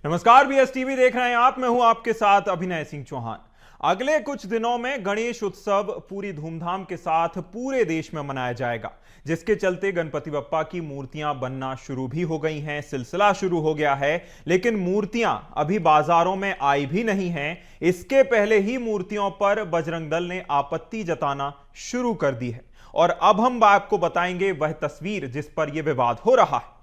नमस्कार, BS TV देख रहे हैं आप। मैं हूं आपके साथ अभिनय सिंह चौहान। अगले कुछ दिनों में गणेश उत्सव पूरी धूमधाम के साथ पूरे देश में मनाया जाएगा, जिसके चलते गणपति बप्पा की मूर्तियां बनना शुरू भी हो गई हैं। सिलसिला शुरू हो गया है, लेकिन मूर्तियां अभी बाजारों में आई भी नहीं हैं। इसके पहले ही मूर्तियों पर बजरंग दल ने आपत्ति जताना शुरू कर दी है, और अब हम आपको बताएंगे वह तस्वीर जिस पर यह विवाद हो रहा है।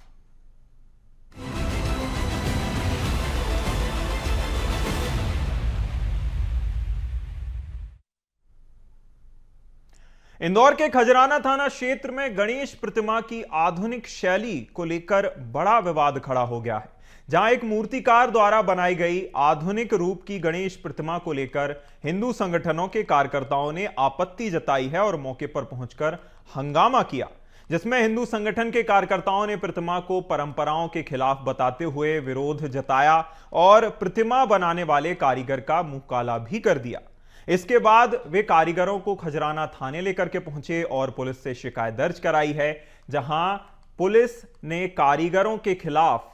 इंदौर के खजराना थाना क्षेत्र में गणेश प्रतिमा की आधुनिक शैली को लेकर बड़ा विवाद खड़ा हो गया है, जहां एक मूर्तिकार द्वारा बनाई गई आधुनिक रूप की गणेश प्रतिमा को लेकर हिंदू संगठनों के कार्यकर्ताओं ने आपत्ति जताई है और मौके पर पहुंचकर हंगामा किया, जिसमें हिंदू संगठन के कार्यकर्ताओं ने प्रतिमा को परंपराओं के खिलाफ बताते हुए विरोध जताया और प्रतिमा बनाने वाले कारीगर का मुंह काला भी कर दिया। इसके बाद वे कारीगरों को खजराना थाने लेकर के पहुंचे और पुलिस से शिकायत दर्ज कराई है, जहां पुलिस ने कारीगरों के खिलाफ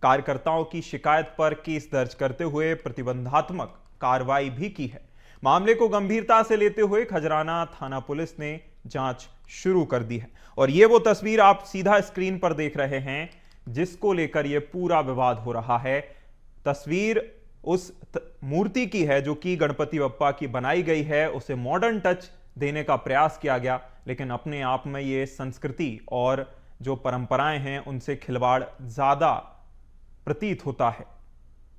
कार्यकर्ताओं की शिकायत पर केस दर्ज करते हुए प्रतिबंधात्मक कार्रवाई भी की है। मामले को गंभीरता से लेते हुए खजराना थाना पुलिस ने जांच शुरू कर दी है, और ये वो तस्वीर आप सीधा स्क्रीन पर देख रहे हैं जिसको लेकर यह पूरा विवाद हो रहा है। तस्वीर उस मूर्ति की है जो कि गणपति बप्पा की बनाई गई है। उसे मॉडर्न टच देने का प्रयास किया गया, लेकिन अपने आप में ये संस्कृति और जो परंपराएं हैं उनसे खिलवाड़ ज्यादा प्रतीत होता है।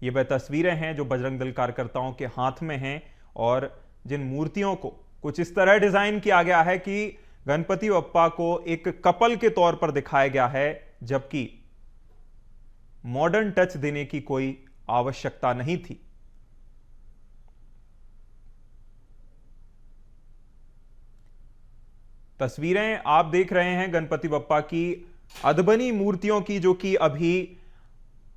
ये वह तस्वीरें हैं जो बजरंग दल कार्यकर्ताओं के हाथ में हैं, और जिन मूर्तियों को कुछ इस तरह डिजाइन किया गया है कि गणपति बप्पा को एक कपल के तौर पर दिखाया गया है, जबकि मॉडर्न टच देने की कोई आवश्यकता नहीं थी। तस्वीरें आप देख रहे हैं गणपति बप्पा की अदबनी मूर्तियों की, जो कि अभी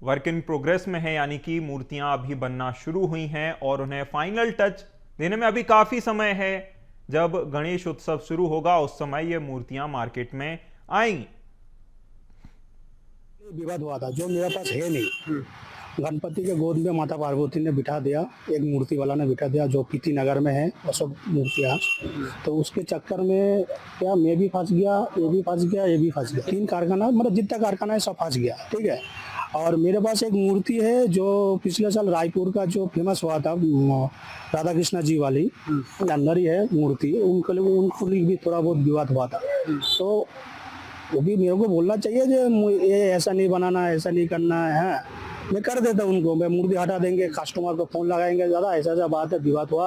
वर्क इन प्रोग्रेस में है, यानी कि मूर्तियां अभी बनना शुरू हुई हैं और उन्हें फाइनल टच देने में अभी काफी समय है। जब गणेश उत्सव शुरू होगा उस समय ये मूर्तियां मार्केट में आएंगी। विवाद हुआ था जो मेरे पास है नहीं। गणपति के गोद में माता पार्वती ने बिठा दिया, एक मूर्ति वाला ने बिठा दिया जो पीती नगर में है, वो सब मूर्तियाँ। तो उसके चक्कर में क्या मैं भी फंस गया, ये भी फंस गया, ये भी फंस गया। 3 कारखाना, मतलब जितना कारखाना है सब फंस गया, ठीक है। और मेरे पास एक मूर्ति है जो पिछले साल रायपुर का जो फेमस हुआ था, राधा कृष्ण जी वाली, अंदर ही है मूर्ति, उनको भी थोड़ा बहुत विवाद हुआ था। तो वो भी मेरे को बोलना चाहिए जो ये ऐसा नहीं बनाना, ऐसा नहीं करना है। मैं कर देता उनको, मैं मूर्ति हटा देंगे, कस्टमर को फोन लगाएंगे, ज़्यादा ऐसा बात है, विवाद हुआ,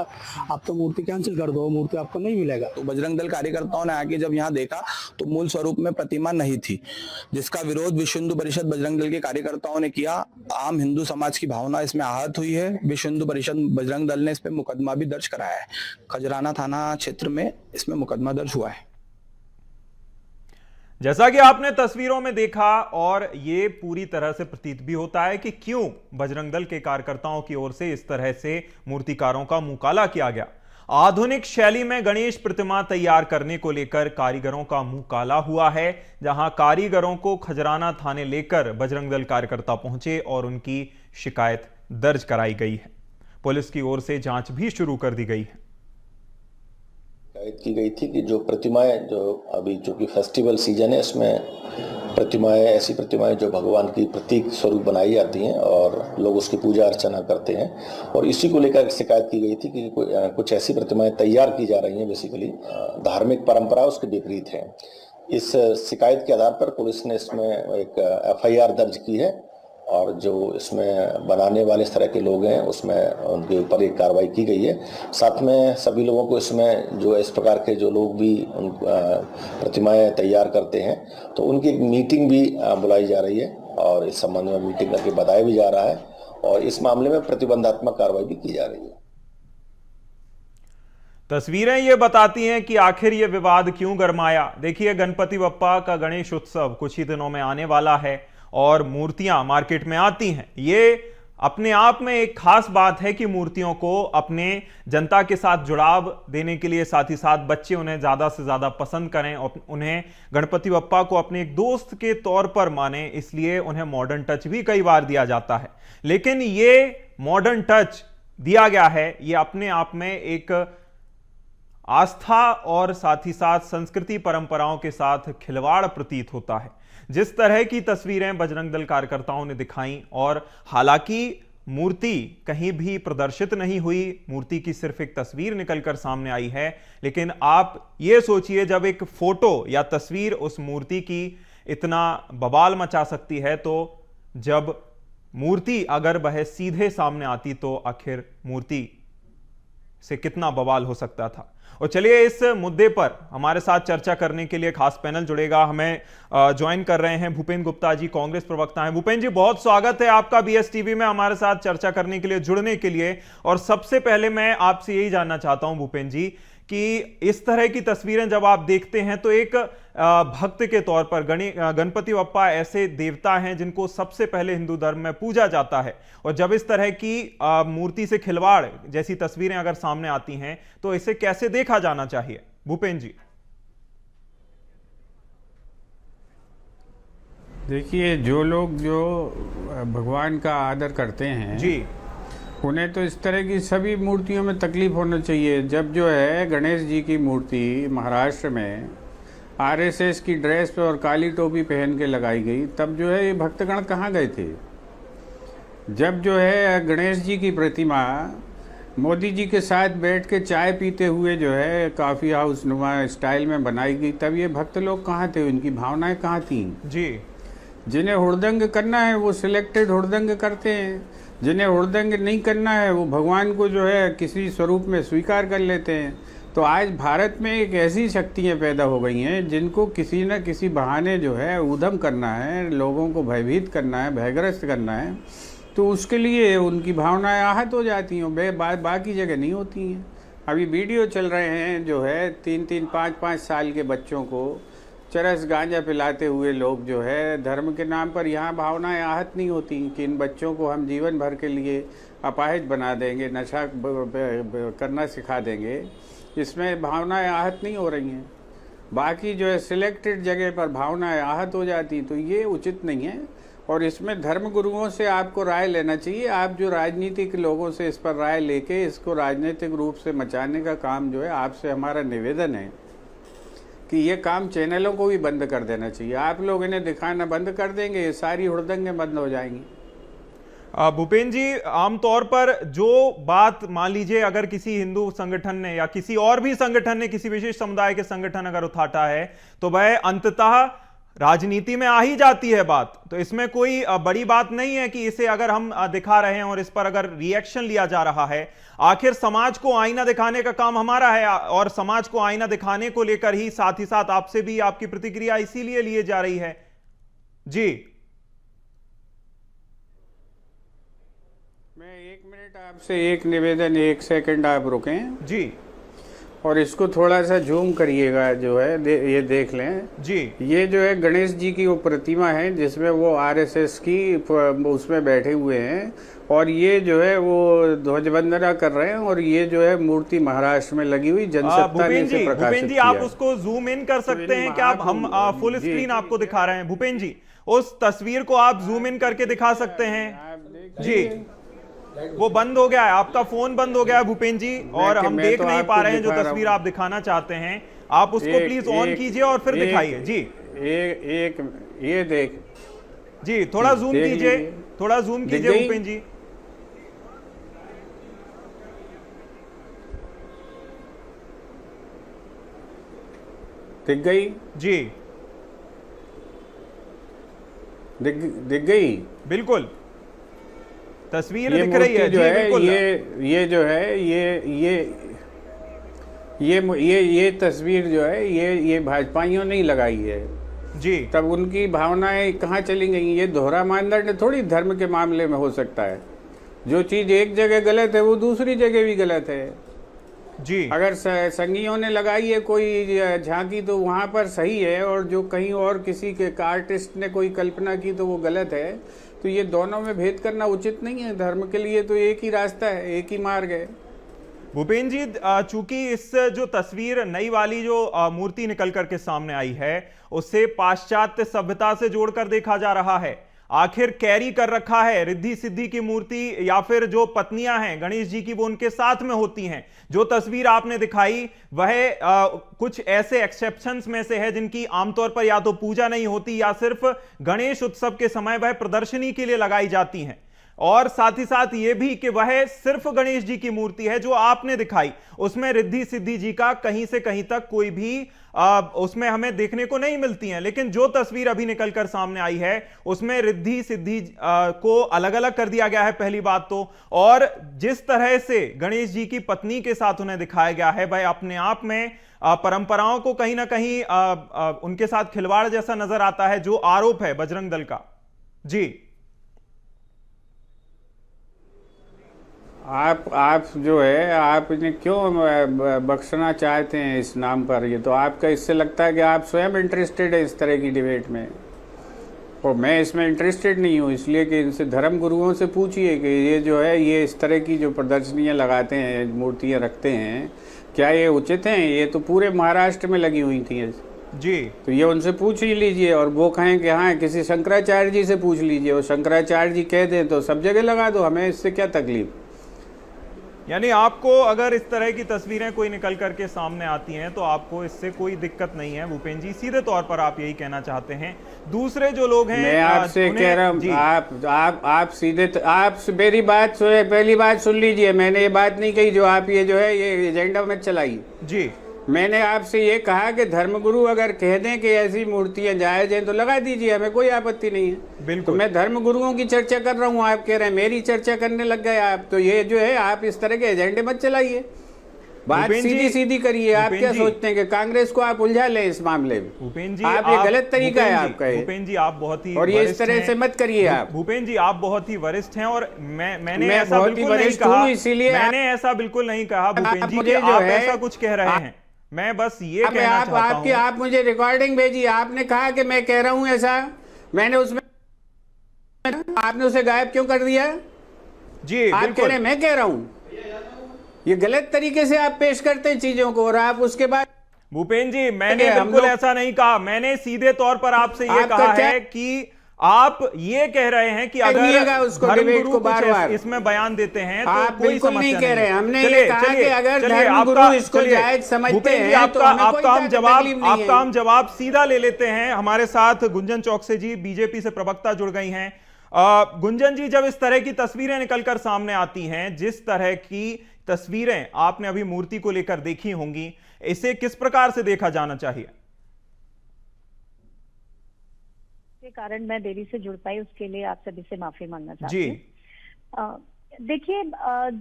आप तो मूर्ति कैंसिल कर दो, मूर्ति आपको नहीं मिलेगा। तो बजरंग दल कार्यकर्ताओं ने आके जब यहाँ देखा तो मूल स्वरूप में प्रतिमा नहीं थी, जिसका विरोध विश्व हिंदू परिषद बजरंग दल के कार्यकर्ताओं ने किया। आम हिंदू समाज की भावना इसमें आहत हुई है। विश्व हिंदू परिषद बजरंग दल ने इस पर मुकदमा भी दर्ज कराया है। खजराना थाना क्षेत्र में इसमें मुकदमा दर्ज हुआ है। जैसा कि आपने तस्वीरों में देखा, और ये पूरी तरह से प्रतीत भी होता है कि क्यों बजरंग दल के कार्यकर्ताओं की ओर से इस तरह से मूर्तिकारों का मुंह काला किया गया। आधुनिक शैली में गणेश प्रतिमा तैयार करने को लेकर कारीगरों का मुंह काला हुआ है, जहां कारीगरों को खजराना थाने लेकर बजरंग दल कार्यकर्ता पहुंचे और उनकी शिकायत दर्ज कराई गई है। पुलिस की ओर से जांच भी शुरू कर दी गई है। की गई थी कि जो प्रतिमाएं, जो अभी चूंकि फेस्टिवल सीजन है, इसमें प्रतिमाएं, ऐसी प्रतिमाएं जो भगवान की प्रतीक स्वरूप बनाई जाती हैं और लोग उसकी पूजा अर्चना करते हैं, और इसी को लेकर शिकायत की गई थी कि कुछ ऐसी प्रतिमाएं तैयार की जा रही हैं, बेसिकली धार्मिक परंपरा उसके विपरीत है। इस शिकायत के आधार पर पुलिस ने इसमें एक FIR दर्ज की है, और जो इसमें बनाने वाले इस तरह के लोग हैं उसमें उनके ऊपर एक कार्रवाई की गई है। साथ में सभी लोगों को इसमें जो इस प्रकार के जो लोग भी प्रतिमाएं तैयार करते हैं, तो उनकी एक मीटिंग भी बुलाई जा रही है, और इस संबंध में मीटिंग करके बताया भी जा रहा है, और इस मामले में प्रतिबंधात्मक कार्रवाई भी की जा रही है। तस्वीरें ये बताती हैं कि आखिर ये विवाद क्यों गरमाया। देखिए, गणपति बप्पा का गणेश उत्सव कुछ ही दिनों में आने वाला है और मूर्तियां मार्केट में आती हैं। ये अपने आप में एक खास बात है कि मूर्तियों को अपने जनता के साथ जुड़ाव देने के लिए, साथ ही साथ बच्चे उन्हें ज्यादा से ज्यादा पसंद करें और उन्हें गणपति बप्पा को अपने एक दोस्त के तौर पर माने, इसलिए उन्हें मॉडर्न टच भी कई बार दिया जाता है। लेकिन ये मॉडर्न टच दिया गया है, ये अपने आप में एक आस्था और साथ ही साथ संस्कृति परंपराओं के साथ खिलवाड़ प्रतीत होता है। जिस तरह की तस्वीरें बजरंग दल कार्यकर्ताओं ने दिखाई, और हालांकि मूर्ति कहीं भी प्रदर्शित नहीं हुई, मूर्ति की सिर्फ एक तस्वीर निकलकर सामने आई है, लेकिन आप ये सोचिए जब एक फोटो या तस्वीर उस मूर्ति की इतना बवाल मचा सकती है, तो जब मूर्ति अगर वह सीधे सामने आती तो आखिर मूर्ति से कितना बवाल हो सकता था। और चलिए इस मुद्दे पर हमारे साथ चर्चा करने के लिए खास पैनल जुड़ेगा। हमें ज्वाइन कर रहे हैं भूपेंद्र गुप्ता जी, कांग्रेस प्रवक्ता हैं। भूपेंद्र जी, बहुत स्वागत है आपका BSTV में हमारे साथ चर्चा करने के लिए, जुड़ने के लिए। और सबसे पहले मैं आपसे यही जानना चाहता हूं भूपेंद्र जी कि इस तरह की तस्वीरें जब आप देखते हैं तो एक भक्त के तौर पर गणपति बप्पा ऐसे देवता हैं जिनको सबसे पहले हिंदू धर्म में पूजा जाता है, और जब इस तरह की मूर्ति से खिलवाड़ जैसी तस्वीरें अगर सामने आती हैं तो इसे कैसे देखा जाना चाहिए? भूपेंद्र जी। देखिए, जो लोग जो भगवान का आदर करते हैं जी, उन्हें तो इस तरह की सभी मूर्तियों में तकलीफ होना चाहिए। जब जो है गणेश जी की मूर्ति महाराष्ट्र में RSS की ड्रेस पे और काली टोपी पहन के लगाई गई, तब जो है ये भक्तगण कहाँ गए थे? जब जो है गणेश जी की प्रतिमा मोदी जी के साथ बैठ के चाय पीते हुए जो है कॉफ़ी हाउस नुमा स्टाइल में बनाई गई, तब ये भक्त लोग कहाँ थे? उनकी भावनाएं कहाँ थी? जी, जिन्हें हुड़दंग करना है वो सिलेक्टेड हुड़दंग करते हैं, जिन्हें हुड़दंग नहीं करना है वो भगवान को जो है किसी स्वरूप में स्वीकार कर लेते हैं। तो आज भारत में एक ऐसी शक्तियाँ पैदा हो गई हैं जिनको किसी न किसी बहाने जो है ऊधम करना है, लोगों को भयभीत करना है, भयग्रस्त करना है, तो उसके लिए उनकी भावनाएं आहत हो जाती हैं, बाकी जगह नहीं होती हैं। अभी वीडियो चल रहे हैं जो है 3-3, 5-5 साल के बच्चों को चरस गांजा पिलाते हुए लोग जो है धर्म के नाम पर, यहाँ भावनाएं आहत नहीं होती कि इन बच्चों को हम जीवन भर के लिए अपाहिज बना देंगे, नशा करना सिखा देंगे, इसमें भावनाएं आहत नहीं हो रही हैं। बाकी जो है सिलेक्टेड जगह पर भावनाएं आहत हो जाती, तो ये उचित नहीं है। और इसमें धर्म गुरुओं से आपको राय लेना चाहिए। आप जो राजनीतिक लोगों से इस पर राय लेके इसको राजनीतिक रूप से मचाने का काम जो है, आपसे हमारा निवेदन है कि ये काम चैनलों को भी बंद कर देना चाहिए। आप लोग इन्हें दिखाना बंद कर देंगे, ये सारी हुड़दंगें बंद हो जाएंगी। भूपेंद्र जी, आमतौर पर जो बात मान लीजिए अगर किसी हिंदू संगठन ने या किसी और भी संगठन ने, किसी विशेष समुदाय के संगठन अगर उठाता है तो वह अंततः राजनीति में आ ही जाती है बात। तो इसमें कोई बड़ी बात नहीं है कि इसे अगर हम दिखा रहे हैं और इस पर अगर रिएक्शन लिया जा रहा है। आखिर समाज को आईना दिखाने का काम हमारा है, और समाज को आईना दिखाने को लेकर ही साथ आपसे भी आपकी प्रतिक्रिया इसीलिए लिए जा रही है। जी, मैं 1 मिनट आपसे एक निवेदन, 1 सेकंड आप रुकें जी, और इसको थोड़ा सा जूम करिएगा जो है ये देख लें जी। ये जो है गणेश जी की वो प्रतिमा है जिसमें वो RSS की उसमें बैठे हुए हैं, और ये जो है वो ध्वजवंदना कर रहे हैं, और ये जो है मूर्ति महाराष्ट्र में लगी हुई जनसत्ता ने इसे प्रकाशित जी, किया। आप उसको जूम इन कर सकते हैं क्या? हम फुल स्क्रीन आपको दिखा रहे हैं। भूपेंद्र जी, उस तस्वीर को आप जूम इन करके दिखा सकते हैं जी। वो बंद हो गया है, आपका फोन बंद हो गया है भूपेंद्र जी, और हम देख नहीं पा रहे हैं जो तस्वीर आप दिखाना चाहते हैं। आप उसको प्लीज ऑन कीजिए और फिर दिखाइए जी। ये देख जी, थोड़ा जूम कीजिए, थोड़ा जूम कीजिए भूपेंद्र जी। दिख गई जी, दिख गई, बिल्कुल तस्वीर दिख मूर्ति रही है जो जी, है बिल्कुल। ये जो है ये तस्वीर जो है ये भाजपाइयों ने ही लगाई है जी। तब उनकी भावनाएं कहाँ चली गई? ये दोहरा मानदंड थोड़ी धर्म के मामले में हो सकता है। जो चीज एक जगह गलत है वो दूसरी जगह भी गलत है जी। अगर संघियों ने लगाई है कोई झांकी तो वहाँ पर सही है, और जो कहीं और किसी के आर्टिस्ट ने कोई कल्पना की तो वो गलत है। तो ये दोनों में भेद करना उचित नहीं है। धर्म के लिए तो एक ही रास्ता है, एक ही मार्ग है। भूपेन जी, चूंकि इस जो तस्वीर नई वाली जो मूर्ति निकल करके सामने आई है उसे पाश्चात्य सभ्यता से जोड़कर देखा जा रहा है, आखिर कैरी कर रखा है रिद्धि सिद्धि की मूर्ति या फिर जो पत्नियां हैं गणेश जी की वो उनके साथ में होती हैं। जो तस्वीर आपने दिखाई वह कुछ ऐसे एक्सेप्शंस में से है जिनकी आमतौर पर या तो पूजा नहीं होती या सिर्फ गणेश उत्सव के समय वह प्रदर्शनी के लिए लगाई जाती हैं, और साथ ही साथ यह भी कि वह सिर्फ गणेश जी की मूर्ति है। जो आपने दिखाई उसमें रिद्धि सिद्धि जी का कहीं से कहीं तक कोई भी उसमें हमें देखने को नहीं मिलती हैं। लेकिन जो तस्वीर अभी निकलकर सामने आई है उसमें रिद्धि सिद्धि को अलग अलग कर दिया गया है पहली बात तो, और जिस तरह से गणेश जी की पत्नी के साथ उन्हें दिखाया गया है वह अपने आप में परंपराओं को कहीं ना कहीं उनके साथ खिलवाड़ जैसा नजर आता है, जो आरोप है बजरंग दल का। जी, आप जो है आप इन्हें क्यों बख्शना चाहते हैं इस नाम पर? ये तो आपका, इससे लगता है कि आप स्वयं इंटरेस्टेड है इस तरह की डिबेट में, और मैं इसमें इंटरेस्टेड नहीं हूँ। इसलिए कि इनसे धर्म गुरुओं से पूछिए कि ये जो है ये इस तरह की जो प्रदर्शनियाँ लगाते हैं, मूर्तियाँ रखते हैं, क्या ये उचित हैं? ये तो पूरे महाराष्ट्र में लगी हुई थी जी, तो ये उनसे पूछ ही लीजिए। और वो कहें कि हाँ किसी शंकराचार्य जी से पूछ लीजिए, और शंकराचार्य जी कह दें तो सब जगह लगा दो, हमें इससे क्या तकलीफ। यानी आपको अगर इस तरह की तस्वीरें कोई निकल करके सामने आती हैं तो आपको इससे कोई दिक्कत नहीं है भूपेन जी, सीधे तौर पर आप यही कहना चाहते हैं। दूसरे जो लोग हैं, मैं आपसे कह रहा हूँ, आप सीधे आप मेरी बात पहली बात सुन लीजिए। मैंने ये बात नहीं कही जो आप ये जो है ये एजेंडा में चलाइए जी। मैंने आपसे ये कहा कि धर्मगुरु अगर कह दें कि ऐसी मूर्तियां जायज हैं तो लगा दीजिए, हमें कोई आपत्ति नहीं है। बिल्कुल, तो मैं धर्मगुरुओं की चर्चा कर रहा हूँ, आप कह रहे हैं मेरी चर्चा करने लग गए आप। तो ये जो है आप इस तरह के एजेंडे मत चलाइए, बात सीधी सीधी करिए। आप क्या सोचते हैं कि कांग्रेस को आप उलझा लें इस मामले में? भूपेन जी, आप ये गलत तरीका है आपका। भूपेन जी आप बहुत ही, और ये इस तरह से मत करिए आप। भूपेन जी आप बहुत ही वरिष्ठ हैं, और मैंने ऐसा बिल्कुल नहीं कहा, इसीलिए मैंने ऐसा बिल्कुल नहीं कहा भूपेन जी कि आप ऐसा कुछ कह रहे हैं। मैं बस ये कहना चाहता हूं, आप मुझे रिकॉर्डिंग भेजिए। आपने कहा कि मैं कह रहा हूं ऐसा, मैंने उसमें, आपने उसे गायब क्यों कर दिया? जी आप कह रहे हैं मैं कह रहा हूं, ये गलत तरीके से आप पेश करते हैं चीजों को। और आप उसके बाद भूपेन जी मैंने बिल्कुल ऐसा नहीं कहा, मैंने सीधे तौर पर आपसे ये कहा है कि आप ये कह रहे हैं कि अगर धर्मगुरु कुछ इसमें बयान देते हैं तो आप कोई बिल्कुल नहीं कह रहे हैं। हमने ये कहा कि अगर धर्मगुरु इसको जायज समझते हैं आपका हम जवाब सीधा ले लेते हैं। हमारे साथ गुंजन चौकसे जी बीजेपी से प्रवक्ता जुड़ गई हैं। गुंजन जी, जब इस तरह की तस्वीरें निकलकर सामने आती हैं, जिस तरह की तस्वीरें आपने अभी मूर्ति को लेकर देखी होंगी, इसे किस प्रकार से देखा जाना चाहिए? के कारण मैं देरी से जुड़ पाई, उसके लिए आप सभी से माफी मांगना चाहती हूँ। देखिए,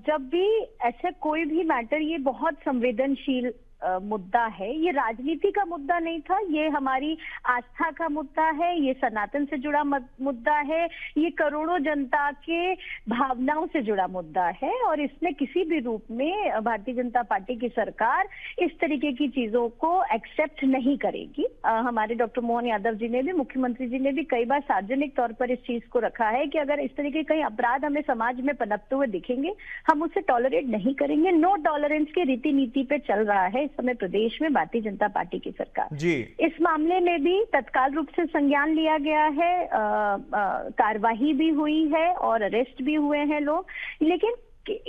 जब भी ऐसा कोई भी मैटर, ये बहुत संवेदनशील मुद्दा है। ये राजनीति का मुद्दा नहीं था, ये हमारी आस्था का मुद्दा है, ये सनातन से जुड़ा मुद्दा है, ये करोड़ों जनता के भावनाओं से जुड़ा मुद्दा है। और इसमें किसी भी रूप में भारतीय जनता पार्टी की सरकार इस तरीके की चीजों को एक्सेप्ट नहीं करेगी। हमारे डॉक्टर मोहन यादव जी ने भी, मुख्यमंत्री जी ने भी कई बार सार्वजनिक तौर पर इस चीज को रखा है कि अगर इस तरीके कई अपराध हमें समाज में पनपते हुए दिखेंगे, हम उसे टॉलरेट नहीं करेंगे। नो टॉलरेंस के रीति नीति पे चल रहा है इस समय प्रदेश में भारतीय जनता पार्टी की सरकार जी। इस मामले में भी तत्काल रूप से संज्ञान लिया गया है, कार्यवाही भी हुई है और अरेस्ट भी हुए हैं लोग। लेकिन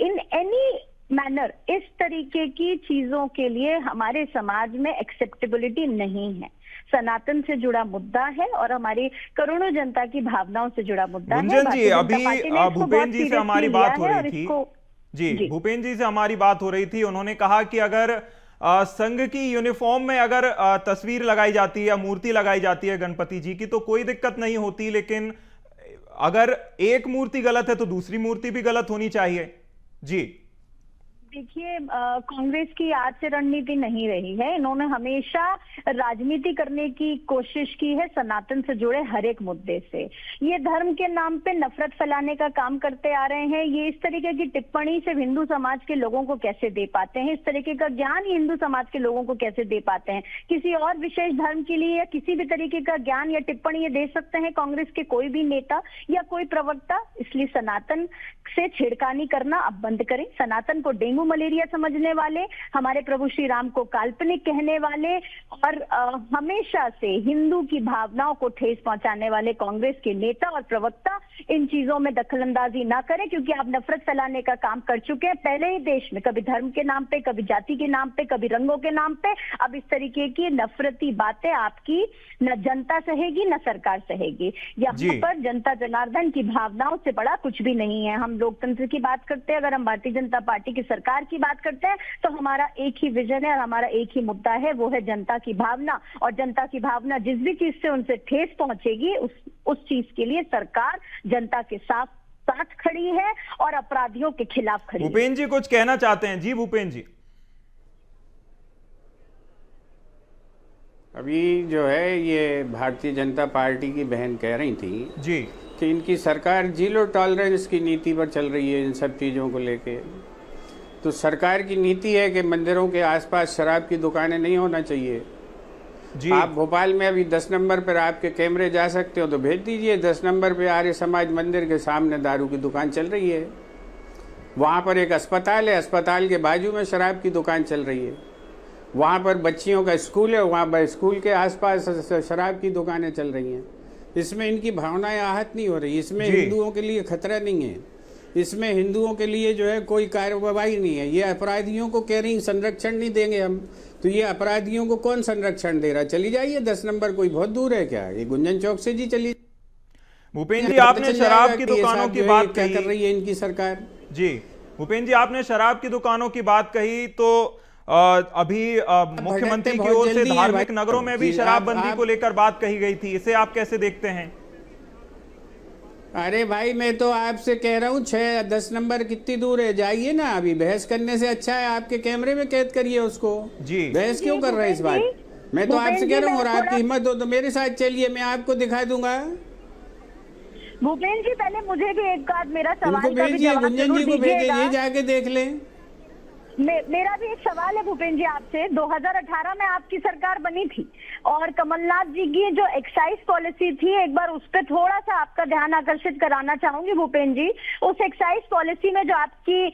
इन एनी मैनर इस तरीके की चीजों के लिए हमारे समाज में एक्सेप्टेबिलिटी नहीं है। सनातन से जुड़ा मुद्दा है और हमारी करोड़ों जनता की भावनाओं से जुड़ा मुद्दा है। गुंजन जी, अभी भूपेन जी से हमारी बात हो रही थी जी, भूपेन जी से हमारी बात हो रही थी। उन्होंने कहा कि अगर संघ की यूनिफॉर्म में अगर तस्वीर लगाई जाती है या मूर्ति लगाई जाती है गणपति जी की तो कोई दिक्कत नहीं होती, लेकिन अगर एक मूर्ति गलत है तो दूसरी मूर्ति भी गलत होनी चाहिए। जी देखिए, कांग्रेस की आज से रणनीति नहीं रही है। इन्होंने हमेशा राजनीति करने की कोशिश की है सनातन से जुड़े हर एक मुद्दे से। ये धर्म के नाम पे नफरत फैलाने का काम करते आ रहे हैं। ये इस तरीके की टिप्पणी सिर्फ हिंदू समाज के लोगों को कैसे दे पाते हैं, इस तरीके का ज्ञान ये हिंदू समाज के लोगों को कैसे दे पाते हैं। किसी और विशेष धर्म के लिए या किसी भी तरीके का ज्ञान या टिप्पणी ये दे सकते हैं कांग्रेस के कोई भी नेता या कोई प्रवक्ता। इसलिए सनातन से छेड़खानी करना अब बंद करें। सनातन को डेंगू मलेरिया समझने वाले, हमारे प्रभु श्री राम को काल्पनिक कहने वाले और हमेशा से हिंदू की भावनाओं को ठेस पहुंचाने वाले कांग्रेस के नेता और प्रवक्ता इन चीजों में दखलंदाजी ना करें, क्योंकि आप नफरत फैलाने का काम कर चुके हैं पहले ही देश में, कभी धर्म के नाम पे, कभी जाति के नाम पे, कभी रंगों के नाम पे। अब इस तरीके की नफरती बातें आपकी न जनता सहेगी न सरकार सहेगी। यहाँ पर जनता जनार्दन की भावनाओं से बड़ा कुछ भी नहीं है। हम लोकतंत्र की बात करते हैं, अगर हम भारतीय जनता पार्टी की सरकार की बात करते हैं तो हमारा एक ही विजन है और हमारा एक ही मुद्दा है, वो है जनता की भावना। और जनता की भावना जिस भी चीज से उनसे ठेस पहुंचेगी उस चीज के लिए सरकार जनता के साथ खड़ी है और अपराधियों के खिलाफ खड़ी है। भूपेन जी कुछ कहना चाहते हैं? जी भूपेन जी। अभी जो है ये भारतीय जनता पार्टी की बहन कह रही थी जी कि इनकी सरकार जीरो टॉलरेंस की नीति पर चल रही है इन सब चीज़ों को लेके। तो सरकार की नीति है कि मंदिरों के आसपास शराब की दुकानें नहीं होना चाहिए जी। आप भोपाल में अभी 10 नंबर पर आपके कैमरे जा सकते हो तो भेज दीजिए। 10 नंबर पे आर्य समाज मंदिर के सामने दारू की दुकान चल रही है। वहाँ पर एक अस्पताल है, अस्पताल के बाजू में शराब की दुकान चल रही है। वहाँ पर बच्चियों का स्कूल है, वहाँ पर स्कूल के आसपास शराब की दुकानें चल रही हैं। इसमें इनकी भावनाएं आहत नहीं हो रही, इसमें हिंदुओं के लिए खतरा नहीं है, इसमें हिंदुओं के लिए जो है कोई कार्रवाई नहीं है। ये अपराधियों को कह रही संरक्षण नहीं देंगे हम, तो ये अपराधियों को कौन संरक्षण दे रहा? चली जाइए 10 नंबर, कोई बहुत दूर है क्या? ये गुंजन चौक से जी चली। भूपेन जी आपने शराब की दुकानों की बात क्या कर रही है इनकी सरकार? जी भूपेन जी आपने शराब की दुकानों की बात कही, तो अभी मुख्यमंत्री की ओर से धार्मिक नगरों में भी शराबबंदी को लेकर बात कही गई थी, इसे आप कैसे देखते हैं? अरे भाई मैं तो आपसे कह रहा हूँ 6-10 नंबर कितनी दूर है, जाइए ना। अभी बहस करने से अच्छा है आपके कैमरे में कैद करिए उसको। जी बहस क्यों कर रहे हैं इस बात? मैं तो आपसे कह रहा हूँ, और आपकी हिम्मत हो तो मेरे साथ चलिए, मैं आपको दिखा दूंगा। भूपेन जी पहले मुझे भी एक बात, मेरा सवाल उनको भेजिए, गुंजन जी को भेजिए, ये जाके देख लें। मेरा भी एक सवाल है भूपेन जी आपसे। 2018 में आपकी सरकार बनी थी और कमलनाथ जी की जो एक्साइज पॉलिसी थी, एक बार उस पर थोड़ा सा आपका ध्यान आकर्षित कराना चाहूंगी भूपेन जी। उस एक्साइज पॉलिसी में जो आपकी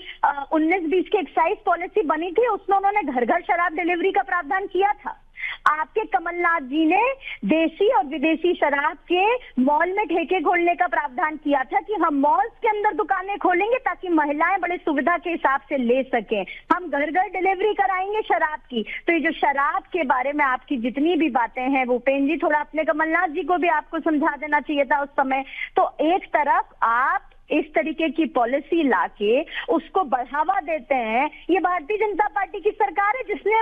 19-20 की एक्साइज पॉलिसी बनी थी, उसमें उन्होंने घर घर शराब डिलीवरी का प्रावधान किया था। आपके कमलनाथ जी ने देसी और विदेशी शराब के मॉल में ठेके खोलने का प्रावधान किया था कि हम मॉल्स के अंदर दुकानें खोलेंगे ताकि महिलाएं बड़े सुविधा के हिसाब से ले सकें, हम घर घर डिलीवरी कराएंगे शराब की। तो ये जो शराब के बारे में आपकी जितनी भी बातें हैं भूपेन जी, थोड़ा अपने कमलनाथ जी को भी आपको समझा देना चाहिए था उस समय। तो एक तरफ आप इस तरीके की पॉलिसी लाके उसको बढ़ावा देते हैं, ये भारतीय जनता पार्टी की सरकार है जिसने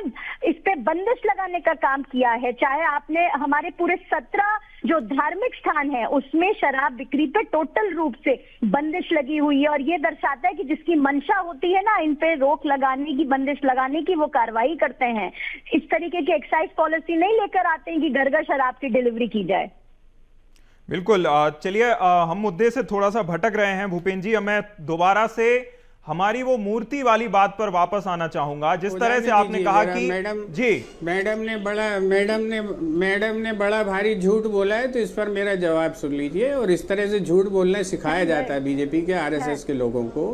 इस पे बंदिश लगाने का काम किया है। चाहे आपने हमारे पूरे 17 जो धार्मिक स्थान है उसमें शराब बिक्री पे टोटल रूप से बंदिश लगी हुई है, और ये दर्शाता है कि जिसकी मंशा होती है ना इन पे रोक लगाने की, बंदिश लगाने की, वो कार्रवाई करते हैं। इस तरीके की एक्साइज पॉलिसी नहीं लेकर आते हैं कि घर घर शराब की डिलीवरी की जाए। बिल्कुल। चलिए हम मुद्दे से थोड़ा सा भटक रहे हैं भूपेन जी। मैं दोबारा से हमारी वो मूर्ति वाली बात पर वापस आना चाहूंगा। जिस तरह से आपने कहा कि मैडम ने बड़ा भारी झूठ बोला है, तो इस पर मेरा जवाब सुन लीजिए। और इस तरह से झूठ बोलना सिखाया जाता है बीजेपी के आरएसएस के लोगों को।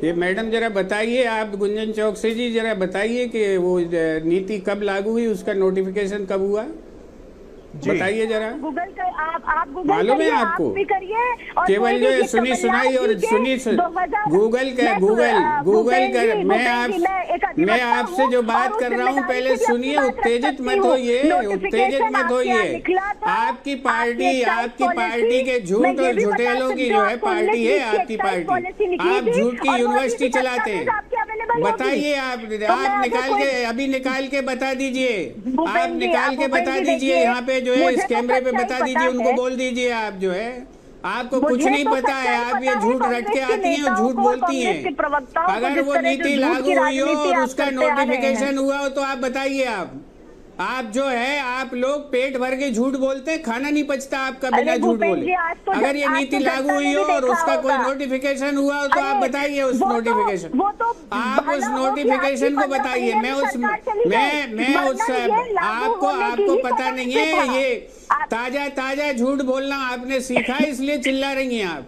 ये मैडम जरा बताइए, आप गुंजन चौक से जी जरा बताइए कि वो नीति कब लागू हुई, उसका नोटिफिकेशन कब हुआ, बताइए जरा। गूगल कर, आप गूगल मालूम है आपको? केवल जो सुनी सुनाई और सुनी गूगल कर मैं आपसे जो बात कर रहा हूँ पहले सुनिए। उत्तेजित मत होइए। आपकी पार्टी के झूठ और झुटेलों की जो है पार्टी है आपकी पार्टी। आप झूठ की यूनिवर्सिटी चलाते हैं। बताइए आप निकाल के बता दीजिए। आप निकाल के बता दीजिए यहाँ पे जो है इस कैमरे पे बता दीजिए, उनको बोल दीजिए आप जो है आपको कुछ नहीं पता है, आप ये झूठ रट के आती हैं और झूठ बोलती हैं। अगर वो नीति लागू हुई हो और उसका नोटिफिकेशन हुआ हो तो आप बताइए। आप जो है, आप लोग पेट भर के झूठ बोलते हैं, खाना नहीं पचता आपका बिना झूठ बोले। अगर ये नीति लागू हुई हो और उसका कोई नोटिफिकेशन हुआ हो तो आप बताइए उस नोटिफिकेशन, आप उस नोटिफिकेशन को बताइए। मैं उस आपको पता नहीं है, ये ताजा झूठ बोलना आपने सीखा इसलिए चिल्ला रही हैं आप।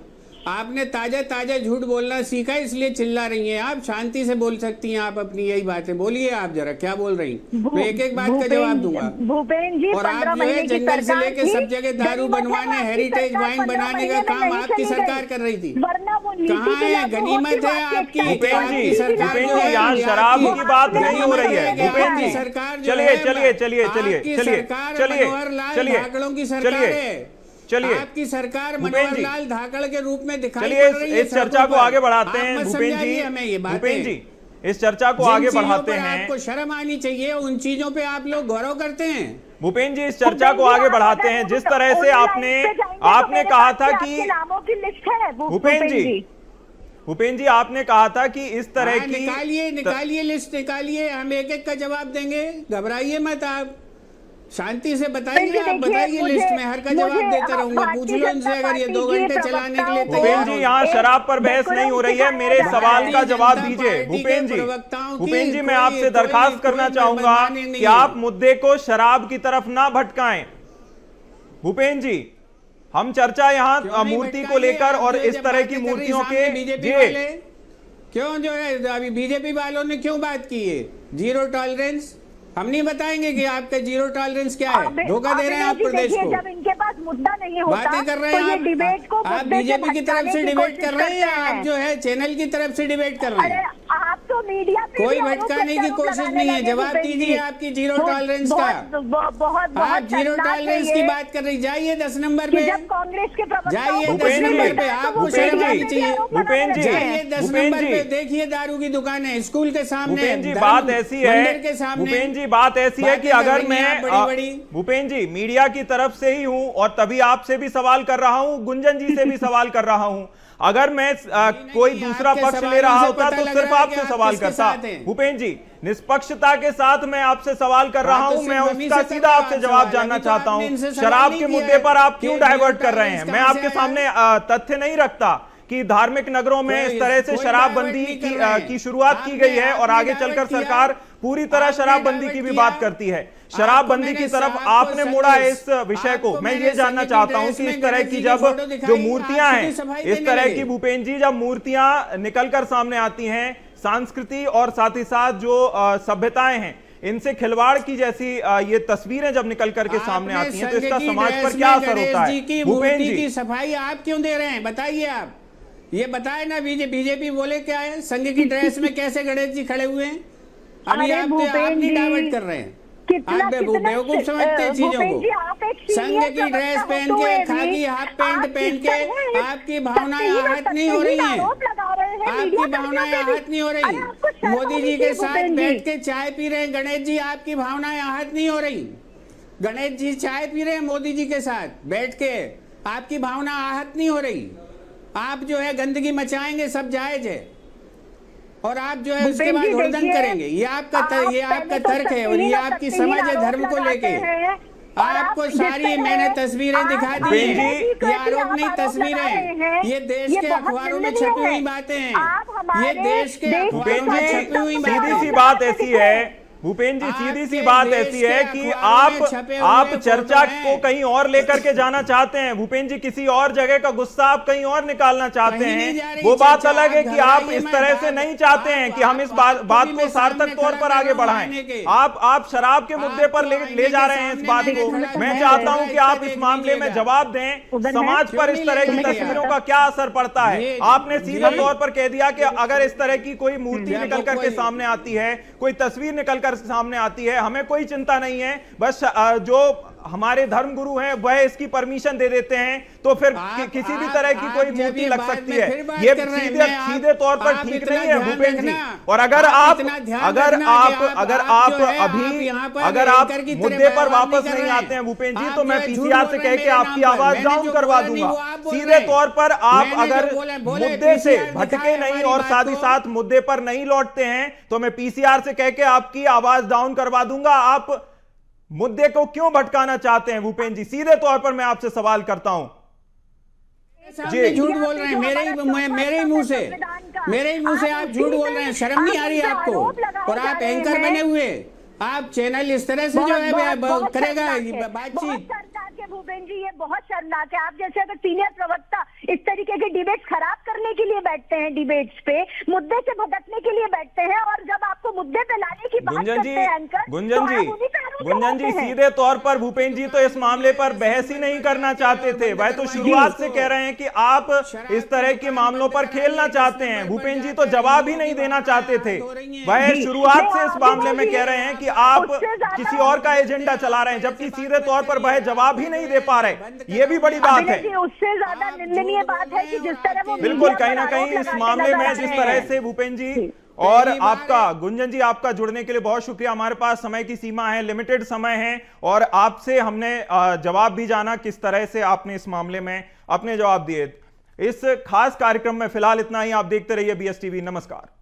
आपने ताजा झूठ बोलना सीखा इसलिए चिल्ला रही हैं आप। शांति से बोल सकती हैं आप अपनी यही बातें। बोलिए आप जरा क्या बोल रही हैं, मैं एक बात का जवाब दूंगा। भूपेन जी, और आप जो है जंगल से लेके सब जगह दारू बनवाने, हेरिटेज वाइन बनाने का काम आपकी सरकार कर रही थी। कहाँ है गनीमत है आपकी? भूपेन जी, यहाँ शराब की बात नहीं हो रही है। भूपेन जी सरकार चलिए आपकी सरकार मनोहर लाल धाकड़ के रूप में दिखाई चलिए पड़ रही है। इस चर्चा को आगे बढ़ाते हैं भूपेन जी, इस चर्चा को आगे बढ़ाते हैं। आपको शर्म आनी चाहिए, उन चीजों पे आप लोग गौरव करते हैं। भूपेन जी, इस चर्चा को आगे बढ़ाते हैं। जिस तरह से आपने कहा था कि भूपेन जी आपने कहा था कि इस तरह की निकालिए लिस्ट निकालिए, हम एक एक का जवाब देंगे, घबराइए मत आप, शांति से बताइए। आप बताइए लिस्ट में, हर का जवाब देते रहूंगा। पूछ लो उनसे अगर ये 2 घंटे चलाने के लिए भूपेन जी, यहाँ शराब पर बहस नहीं हो रही है, मेरे सवाल का जवाब दीजिए। भूपेन जी मैं आपसे दरखास्त करना चाहूंगा कि आप मुद्दे को शराब की तरफ ना भटकाएं। भूपेन जी, हम चर्चा यहाँ मूर्ति को लेकर और इस तरह की मूर्तियों के क्यों जो है अभी बीजेपी वालों ने क्यों बात की है जीरो टॉलरेंस? हम नहीं बताएंगे कि आपका जीरो टॉलरेंस क्या है। धोखा दे रहे हैं आप प्रदेश को। जब इनके पास मुद्दा नहीं होता, बातें कर रहे हैं आप बीजेपी की तरफ से डिबेट कर रहे हैं, आप जो है चैनल की तरफ से डिबेट कर रहे हैं। आप तो मीडिया कोई भटकाने की कोशिश नहीं है। जवाब दीजिए आपकी जीरो टॉलरेंस का। आप जीरो टॉलरेंस की बात कर रही, जाइए 10 नंबर पे, कांग्रेस के जाइए 10 नंबर पे, आपको शर्म आनी चाहिए। भूपेन जी, जाइए 10 नंबर पे, देखिए दारू की दुकानें स्कूल के सामने, भूपेन जी बात ऐसी है, भूपेन जी बात ऐसी है कि अगर मैं भूपेन जी मीडिया की तरफ से ही हूं और तभी आपसे भी सवाल कर रहा हूं, गुंजन जी से भी सवाल कर रहा हूं, अगर मैं कोई दूसरा पक्ष ले रहा होता तो सिर्फ आपसे सवाल करता। भूपेन जी, निष्पक्षता के साथ मैं आपसे सवाल कर रहा हूं, मैं उसका सीधा आपसे जवाब जानना चाहता हूं। शराब के मुद्दे पर आप क्यों डाइवर्ट कर रहे हैं? मैं आपके सामने तथ्य नहीं रखता कि धार्मिक नगरों में इस तरह से शराबबंदी की शुरुआत की गई है और आगे चलकर सरकार पूरी तरह शराबबंदी की भी बात करती है। शराबबंदी की तरफ आपने मोड़ा है इस विषय को। मैं ये जानना चाहता हूं कि इस तरह की जब जो मूर्तियां हैं, इस तरह की भूपेन जी जब मूर्तियां निकलकर सामने आती हैं, संस्कृति और साथ ही साथ जो सभ्यताएं हैं इनसे खिलवाड़ की जैसी ये तस्वीरें जब निकल करके सामने आती हैं तो इसका समाज पर क्या असर होता है? भूपेन जी की सफाई आप क्यों दे रहे हैं, बताइए। आप ये बताए ना, बीजेपी बोले क्या है, संघ की ड्रेस में कैसे गणेश जी खड़े हुए हैं? अभी आप नहीं डाइवर्ट कर रहे हैं, आप बेवकूफ समझते हैं चीजों को। संघ की ड्रेस पहन के, खाकी हाफ पैंट पहन के आपकी भावनाएं आहत नहीं हो रही हैं, आपकी भावनाएं आहत नहीं हो रही। मोदी जी के साथ बैठ के चाय पी रहे हैं गणेश जी, आपकी भावनाएं आहत नहीं हो रही। गणेश जी चाय पी रहे हैं मोदी जी के साथ बैठ के, आपकी भावना आहत नहीं हो रही। आप जो है गंदगी मचाएंगे, सब जायज है, और आप जो है उसके बाद हुड़दंग करेंगे। ये आपका तर्क है और ये आपकी समझ है धर्म को लेके। आपको सारी मैंने तस्वीरें दिखा दी हैं, ये आरोप नहीं तस्वीरें, ये देश के अखबारों में छपी हुई बातें हैं, ये देश के अखबारों में छपी हुई बातें। सीधी सी बात ऐसी है भूपेन जी, सीधी सी बात ऐसी है कि आप चर्चा को कहीं और लेकर के जाना चाहते हैं। भूपेन जी, किसी और जगह का गुस्सा आप कहीं और निकालना चाहते हैं। वो बात अलग है कि आप इस तरह से नहीं चाहते हैं कि हम इस बात को सार्थक तौर पर आगे बढ़ाएं। आप शराब के मुद्दे पर ले जा रहे हैं इस बात को। मैं चाहता हूं कि आप इस मामले में जवाब दें, समाज पर इस तरह की तस्वीरों का क्या असर पड़ता है। आपने सीधा तौर पर कह दिया कि अगर इस तरह की कोई मूर्ति निकल करके सामने आती है, कोई तस्वीर निकल सामने आती है, हमें कोई चिंता नहीं है, बस जो हमारे धर्मगुरु हैं वह इसकी परमिशन दे देते हैं, तो फिर किसी भी तरह की कोई मूर्ति लग सकती है। ये सीधे तौर पर ठीक नहीं है भूपेंद्र जी। और अगर आप मुद्दे पर वापस नहीं आते हैं भूपेंद्र जी, तो मैं पीसीआर से कह के आपकी आवाज डाउन करवा दूंगा। सीधे तौर पर आप अगर मुद्दे से भटके नहीं और साथ ही साथ मुद्दे पर नहीं लौटते हैं, तो मैं पीसीआर से कह के आपकी आवाज डाउन करवा दूंगा। आप मुद्दे को क्यों भटकाना चाहते हैं भूपेंद्र जी? सीधे तौर पर मैं आपसे सवाल करता हूं जी। झूठ बोल रहे हैं मेरे ही मुंह से आप झूठ बोल रहे हैं। शर्म नहीं आ रही आपको? और आप एंकर बने हुए, आप चैनल इस तरह से जो है करेगा बातचीत। भूपेंद्र जी ये बहुत शर्मनाक है। आप जैसे अगर सीनियर प्रवक्ता इस तरीके के डिबेट्स खराब करने के लिए बैठते हैं, डिबेट्स पे मुद्दे से भटकने के लिए बैठते हैं, और जब आपको मुद्दे पे लाने की बात करते हैं एंकर, गुंजन जी सीधे तौर पर भूपेंद्र जी तो इस मामले पर बहस ही नहीं करना चाहते थे। वह तो शुरुआत से कह रहे हैं कि आप इस तरह के मामलों पर खेलना चाहते हैं। भूपेंद्र जी तो जवाब ही नहीं देना चाहते थे। वह शुरुआत से इस मामले में कह रहे हैं कि आप किसी और का एजेंडा चला रहे हैं, जबकि सीधे तौर पर वह जवाब ही नहीं दे पा रहे। ये भी बड़ी बात है। उससे ज्यादा निंदनीय बात है कि जिस तरह वो बिल्कुल कहीं ना कहीं इस मामले में जिस तरह से भूपेंद्र जी और आपका गुंजन जी, आपका जुड़ने के लिए बहुत शुक्रिया। हमारे पास समय की सीमा है, लिमिटेड समय है, और आपसे हमने जवाब भी जाना किस तरह से आपने इस मामले में अपने जवाब दिए। इस खास कार्यक्रम में फिलहाल इतना ही। आप देखते रहिए BSTV। नमस्कार।